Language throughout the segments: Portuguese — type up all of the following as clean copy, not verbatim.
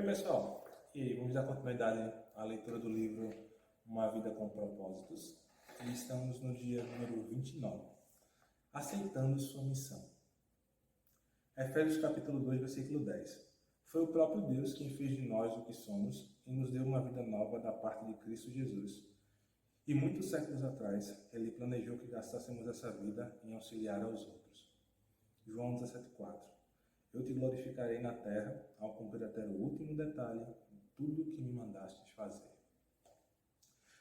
Oi pessoal, e aí, vamos dar continuidade à leitura do livro Uma Vida com Propósitos e estamos no dia número 29, aceitando sua missão. Efésios capítulo 2, versículo 10. Foi o próprio Deus quem fez de nós o que somos e nos deu uma vida nova da parte de Cristo Jesus. E muitos séculos atrás, Ele planejou que gastássemos essa vida em auxiliar aos outros. João 17,4. Eu te glorificarei na terra, ao cumprir até o último detalhe tudo o que me mandastes fazer.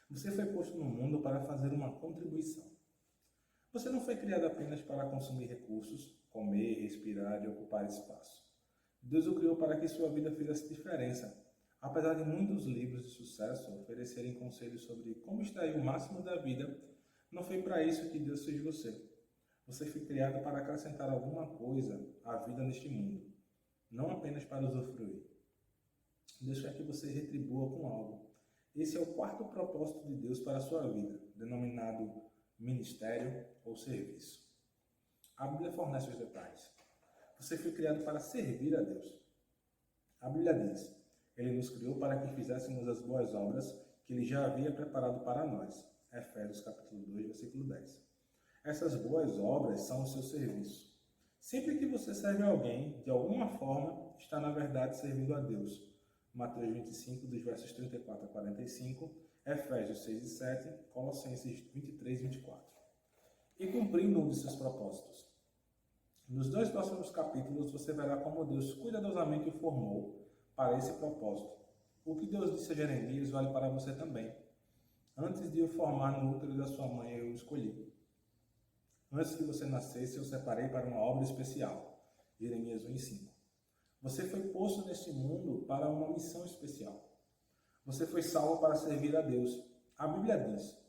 Você foi posto no mundo para fazer uma contribuição. Você não foi criado apenas para consumir recursos, comer, respirar e ocupar espaço. Deus o criou para que sua vida fizesse diferença. Apesar de muitos livros de sucesso oferecerem conselhos sobre como extrair o máximo da vida, não foi para isso que Deus fez você. Você foi criado para acrescentar alguma coisa à vida neste mundo, não apenas para usufruir. Deus quer que você retribua com algo. Esse é o quarto propósito de Deus para a sua vida, denominado ministério ou serviço. A Bíblia fornece os detalhes. Você foi criado para servir a Deus. A Bíblia diz: Ele nos criou para que fizéssemos as boas obras que Ele já havia preparado para nós. Efésios capítulo 2, versículo 10. Essas boas obras são o seu serviço. Sempre que você serve alguém, de alguma forma, está na verdade servindo a Deus. Mateus 25, dos versos 34 a 45, Efésios 6 e 7, Colossenses 23 e 24. E cumprindo um de seus propósitos. Nos dois próximos capítulos, você verá como Deus cuidadosamente o formou para esse propósito. O que Deus disse a Jeremias vale para você também. Antes de o formar no útero da sua mãe, eu o escolhi. Antes que você nascesse, eu separei para uma obra especial. Jeremias 1:5. Você foi posto neste mundo para uma missão especial. Você foi salvo para servir a Deus. A Bíblia diz: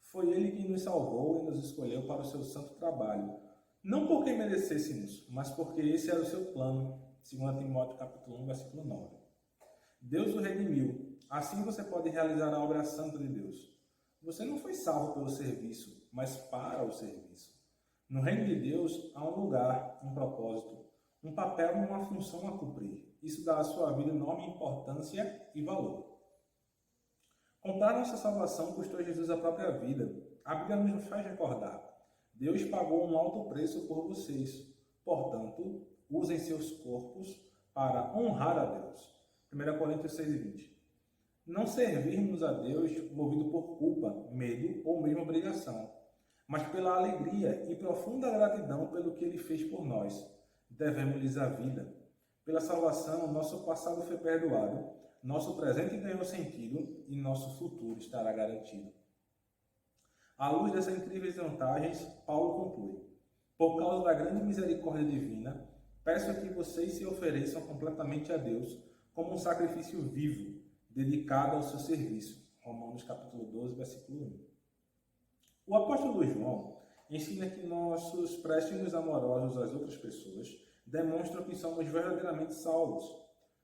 foi Ele quem nos salvou e nos escolheu para o seu santo trabalho. Não porque merecêssemos, mas porque esse era o seu plano. 2 Timóteo capítulo 1, versículo 9. Deus o redimiu. Assim você pode realizar a obra santa de Deus. Você não foi salvo pelo serviço, mas para o serviço. No reino de Deus há um lugar, um propósito, um papel e uma função a cumprir. Isso dá à sua vida enorme importância e valor. Comprar nossa salvação custou Jesus a própria vida. A Bíblia nos faz recordar. Deus pagou um alto preço por vocês. Portanto, usem seus corpos para honrar a Deus. 1 Coríntios 6:20. Não servirmos a Deus movido por culpa, medo ou mesmo obrigação, mas pela alegria e profunda gratidão pelo que Ele fez por nós. Devemos-lhes a vida. Pela salvação, nosso passado foi perdoado, nosso presente ganhou sentido e nosso futuro estará garantido. À luz dessas incríveis vantagens, Paulo conclui: por causa da grande misericórdia divina, peço que vocês se ofereçam completamente a Deus como um sacrifício vivo, dedicado ao seu serviço. Romanos capítulo 12, versículo 1. O apóstolo João ensina que nossos préstimos amorosos às outras pessoas demonstram que somos verdadeiramente salvos.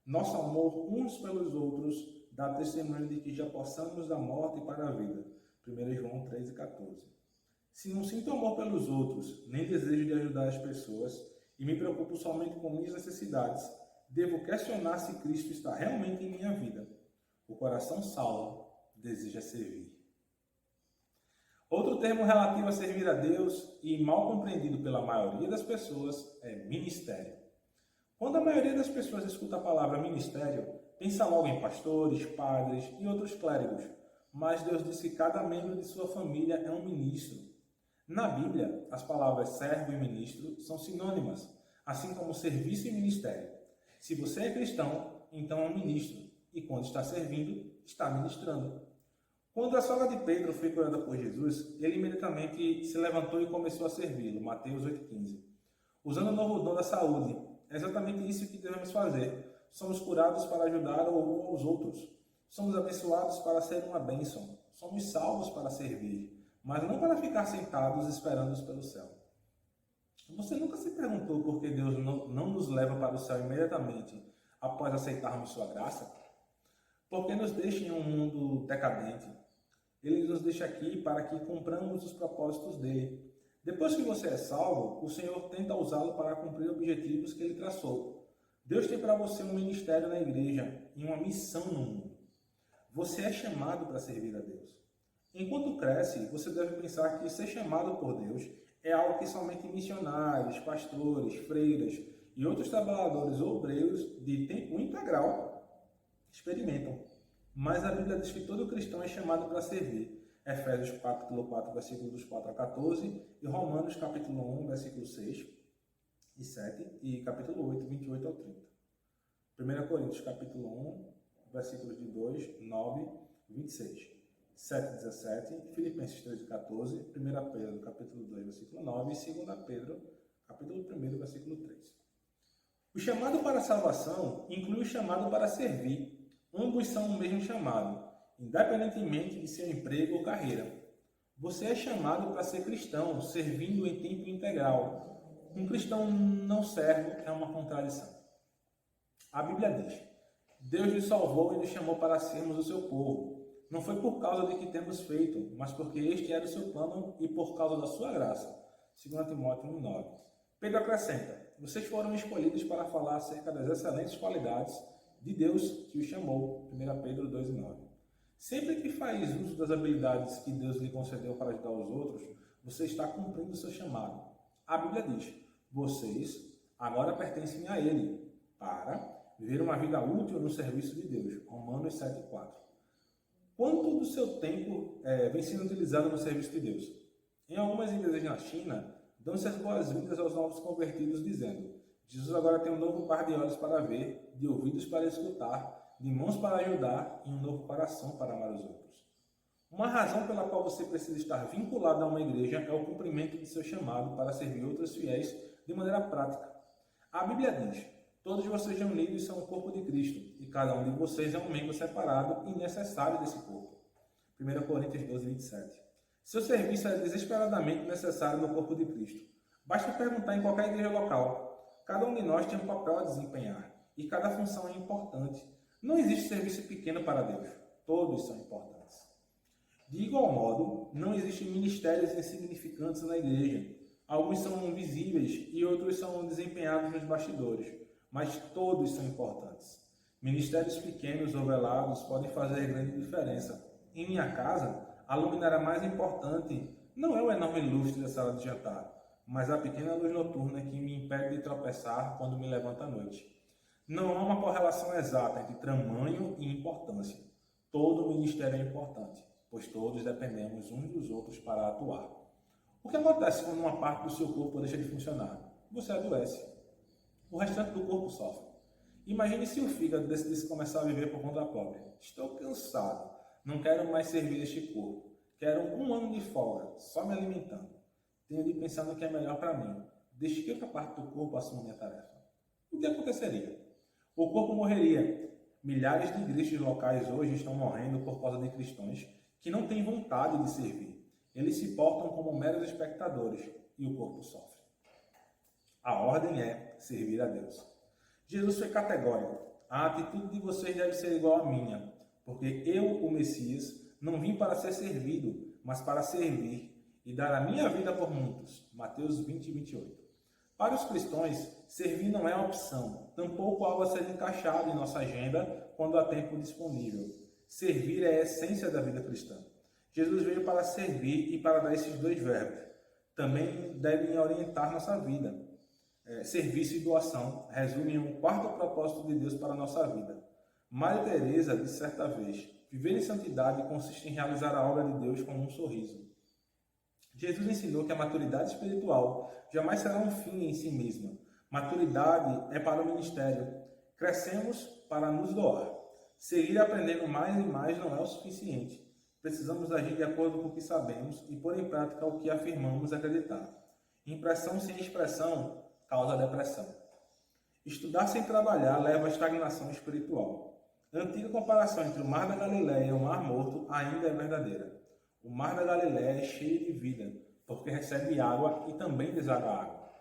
Nosso amor uns pelos outros dá testemunho de que já passamos da morte para a vida. 1 João 3 e 14. Se não sinto amor pelos outros, nem desejo de ajudar as pessoas, e me preocupo somente com minhas necessidades, devo questionar se Cristo está realmente em minha vida. O coração salvo deseja servir. Outro termo relativo a servir a Deus e mal compreendido pela maioria das pessoas é ministério. Quando a maioria das pessoas escuta a palavra ministério, pensa logo em pastores, padres e outros clérigos, mas Deus disse que cada membro de sua família é um ministro. Na Bíblia, as palavras servo e ministro são sinônimas, assim como serviço e ministério. Se você é cristão, então é um ministro, e quando está servindo, está ministrando. Quando a sogra de Pedro foi curada por Jesus, ele imediatamente se levantou e começou a servi-lo. Mateus 8,15. Usando o novo dom da saúde, é exatamente isso que devemos fazer. Somos curados para ajudar uns aos outros. Somos abençoados para ser uma bênção. Somos salvos para servir, mas não para ficar sentados esperando pelo céu. Você nunca se perguntou por que Deus não nos leva para o céu imediatamente após aceitarmos sua graça? Por que nos deixa em um mundo decadente? Ele nos deixa aqui para que cumpramos os propósitos dele. Depois que você é salvo, o Senhor tenta usá-lo para cumprir objetivos que ele traçou. Deus tem para você um ministério na igreja e uma missão no mundo. Você é chamado para servir a Deus. Enquanto cresce, você deve pensar que ser chamado por Deus é algo que somente missionários, pastores, freiras e outros trabalhadores ou obreiros de tempo integral experimentam. Mas a Bíblia diz que todo cristão é chamado para servir. Efésios capítulo 4, versículos 4 a 14 e Romanos capítulo 1, versículo 6 e 7 e capítulo 8, 28 ao 30. 1 Coríntios capítulo 1, versículos de 2, 9 e 26. 7, 17, Filipenses 3, 14, 1 Pedro capítulo 2, versículo 9 e 2 Pedro capítulo 1, versículo 3. O chamado para a salvação inclui o chamado para servir. Ambos são o mesmo chamado, independentemente de seu emprego ou carreira. Você é chamado para ser cristão, servindo em tempo integral. Um cristão não servo é uma contradição. A Bíblia diz: Deus nos salvou e nos chamou para sermos o seu povo. Não foi por causa de que temos feito, mas porque este era o seu plano e por causa da sua graça. 2 Timóteo 1,9. Pedro acrescenta: vocês foram escolhidos para falar acerca das excelentes qualidades de Deus que o chamou. 1 Pedro 2,9. Sempre que faz uso das habilidades que Deus lhe concedeu para ajudar os outros, você está cumprindo o seu chamado. A Bíblia diz: vocês agora pertencem a Ele para viver uma vida útil no serviço de Deus. Romanos 7,4. Quanto do seu tempo vem sendo utilizado no serviço de Deus? Em algumas igrejas na China, dão-se as boas-vindas aos novos convertidos, dizendo: Jesus agora tem um novo par de olhos para ver, de ouvidos para escutar, de mãos para ajudar e um novo coração para amar os outros. Uma razão pela qual você precisa estar vinculado a uma igreja é o cumprimento de seu chamado para servir outros fiéis de maneira prática. A Bíblia diz: todos vocês reunidos são o corpo de Cristo, e cada um de vocês é um membro separado e necessário desse corpo. 1 Coríntios 12, 27. Seu serviço é desesperadamente necessário no corpo de Cristo. Basta perguntar em qualquer igreja local. Cada um de nós tem um papel a desempenhar, e cada função é importante. Não existe serviço pequeno para Deus. Todos são importantes. De igual modo, não existem ministérios insignificantes na igreja. Alguns são visíveis e outros são desempenhados nos bastidores, mas todos são importantes. Ministérios pequenos ou velados podem fazer grande diferença. Em minha casa, a luminária mais importante não é o enorme lustre da sala de jantar, mas a pequena luz noturna que me impede de tropeçar quando me levanto à noite. Não há uma correlação exata entre tamanho e importância. Todo ministério é importante, pois todos dependemos uns dos outros para atuar. O que acontece quando uma parte do seu corpo deixa de funcionar? Você adoece. O restante do corpo sofre. Imagine se o fígado decidisse começar a viver por conta própria. Estou cansado. Não quero mais servir este corpo. Quero um ano de folga, só me alimentando. Tenho de pensar no que é melhor para mim. Deixe que outra parte do corpo assuma minha tarefa. O que aconteceria? O corpo morreria. Milhares de igrejas locais hoje estão morrendo por causa de cristãos que não têm vontade de servir. Eles se portam como meros espectadores e o corpo sofre. A ordem é servir a Deus. Jesus foi categórico. A atitude de vocês deve ser igual à minha, porque eu, o Messias, não vim para ser servido, mas para servir e dar a minha vida por muitos. Mateus 20, 28. Para os cristãos, servir não é opção, tampouco algo a ser encaixado em nossa agenda quando há tempo disponível. Servir é a essência da vida cristã. Jesus veio para servir e para dar esses dois verbos. Também devem orientar nossa vida. Serviço e doação resumem um quarto propósito de Deus para a nossa vida. Maria Teresa disse certa vez: viver em santidade consiste em realizar a obra de Deus com um sorriso. Jesus ensinou que a maturidade espiritual jamais será um fim em si mesma. Maturidade é para o ministério. Crescemos para nos doar. Seguir aprendendo mais e mais não é o suficiente. Precisamos agir de acordo com o que sabemos e pôr em prática o que afirmamos acreditar. Impressão sem expressão causa depressão. Estudar sem trabalhar leva à estagnação espiritual. A antiga comparação entre o Mar da Galileia e o Mar Morto ainda é verdadeira. O Mar da Galileia é cheio de vida, porque recebe água e também deságua água.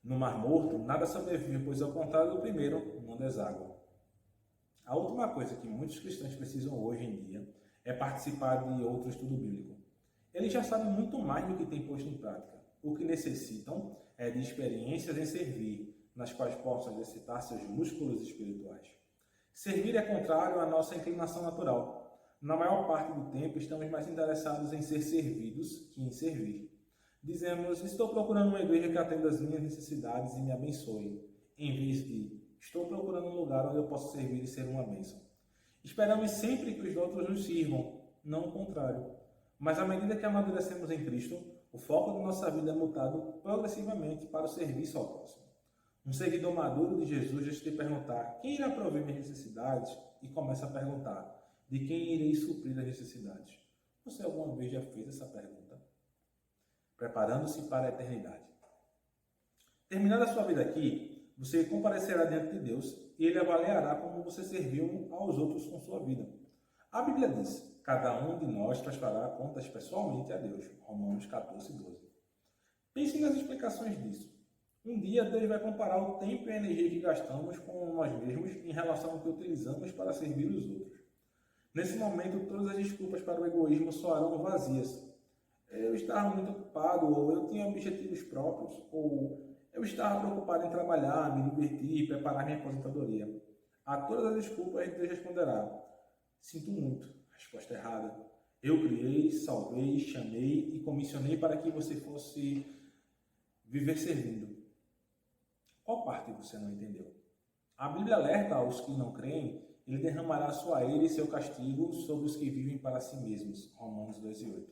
No Mar Morto, nada sobrevive, pois ao contrário do primeiro, não deságua. A última coisa que muitos cristãos precisam hoje em dia é participar de outro estudo bíblico. Eles já sabem muito mais do que têm posto em prática. O que necessitam é de experiências em servir, nas quais possam exercitar seus músculos espirituais. Servir é contrário à nossa inclinação natural. Na maior parte do tempo, estamos mais interessados em ser servidos que em servir. Dizemos, estou procurando uma igreja que atenda às minhas necessidades e me abençoe, em vez de, estou procurando um lugar onde eu possa servir e ser uma bênção. Esperamos sempre que os outros nos sirvam, não o contrário. Mas à medida que amadurecemos em Cristo, o foco de nossa vida é mudado progressivamente para o serviço ao próximo. Um seguidor maduro de Jesus deixa de perguntar quem irá prover minhas necessidades e começa a perguntar de quem irei suprir as necessidades. Você alguma vez já fez essa pergunta? Preparando-se para a eternidade. Terminada a sua vida aqui, você comparecerá diante de Deus e Ele avaliará como você serviu aos outros com sua vida. A Bíblia diz, cada um de nós prestará contas pessoalmente a Deus. Romanos 14, 12. Pense nas explicações disso. Um dia Deus vai comparar o tempo e a energia que gastamos com nós mesmos em relação ao que utilizamos para servir os outros. Nesse momento, todas as desculpas para o egoísmo soarão vazias. Eu estava muito ocupado, ou eu tinha objetivos próprios, ou eu estava preocupado em trabalhar, me divertir, preparar minha aposentadoria. A todas as desculpas, Deus responderá, sinto muito, resposta errada. Eu criei, salvei, chamei e comissionei para que você fosse viver servindo. Qual parte você não entendeu? A Bíblia alerta aos que não creem, Ele derramará sua ira e seu castigo sobre os que vivem para si mesmos. Romanos 2:8.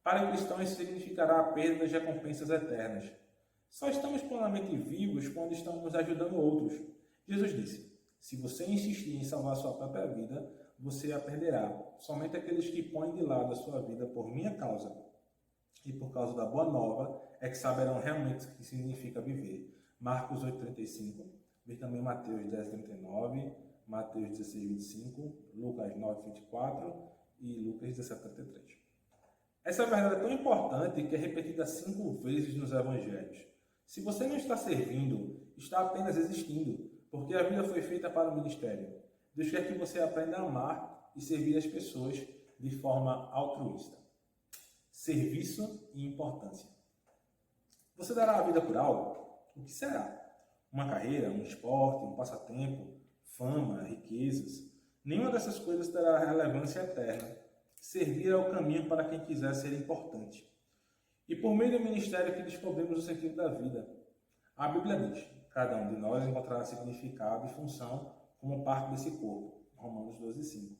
Para o cristão, isso significará a perda das recompensas eternas. Só estamos plenamente vivos quando estamos ajudando outros. Jesus disse, se você insistir em salvar sua própria vida, você a perderá. Somente aqueles que põem de lado a sua vida por minha causa e por causa da boa nova é que saberão realmente o que significa viver. Marcos 8:35, vê também Mateus 10:39, Mateus 16:25, Lucas 9:24 e Lucas 17:33. Essa verdade é tão importante que é repetida 5 vezes nos evangelhos. Se você não está servindo, está apenas existindo, porque a vida foi feita para o ministério. Deus quer que você aprenda a amar e servir as pessoas de forma altruísta. Serviço e importância. Você dará a vida por algo? O que será? Uma carreira, um esporte, um passatempo, fama, riquezas? Nenhuma dessas coisas terá relevância eterna. Servir é o caminho para quem quiser ser importante. E por meio do ministério que descobrimos o sentido da vida. A Bíblia diz, cada um de nós encontrará significado e função como parte desse corpo. Romanos 12:5.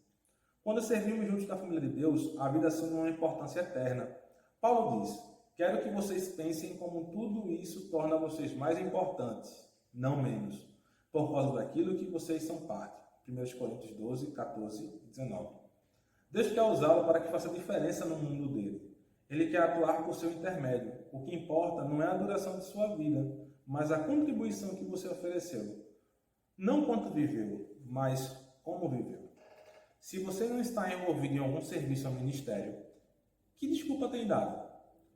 Quando servimos juntos na família de Deus, a vida assume uma importância eterna. Paulo diz, quero que vocês pensem como tudo isso torna vocês mais importantes, não menos, por causa daquilo que vocês são parte. 1 Coríntios 12, 14 e 19. Deus quer usá-lo para que faça diferença no mundo dele. Ele quer atuar por seu intermédio. O que importa não é a duração de sua vida, mas a contribuição que você ofereceu. Não quanto viveu, mas como viveu. Se você não está envolvido em algum serviço ao ministério, que desculpa tem dado?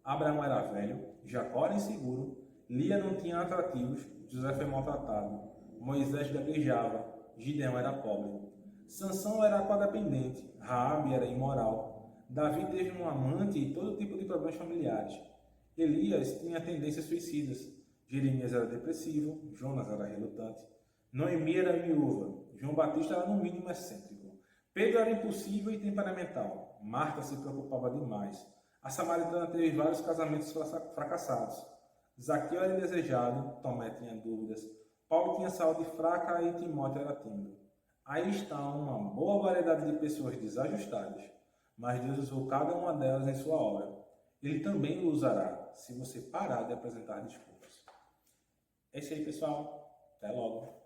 Abraão era velho, Jacó era inseguro, Lia não tinha atrativos, José foi maltratado, Moisés gaguejava, Gideão era pobre. Sansão era codependente, Raabe era imoral, Davi teve um amante e todo tipo de problemas familiares. Elias tinha tendências suicidas, Jeremias era depressivo, Jonas era relutante, Noemi era viúva, João Batista era no mínimo excêntrico, Pedro era impulsivo e temperamental, Marta se preocupava demais, a samaritana teve vários casamentos fracassados, Zaqueu era indesejado, Tomé tinha dúvidas, Paulo tinha saúde fraca e Timóteo era tímido. Aí está uma boa variedade de pessoas desajustadas, mas Deus usou cada uma delas em sua obra. Ele também o usará, se você parar de apresentar desculpas. É isso aí, pessoal. Até logo.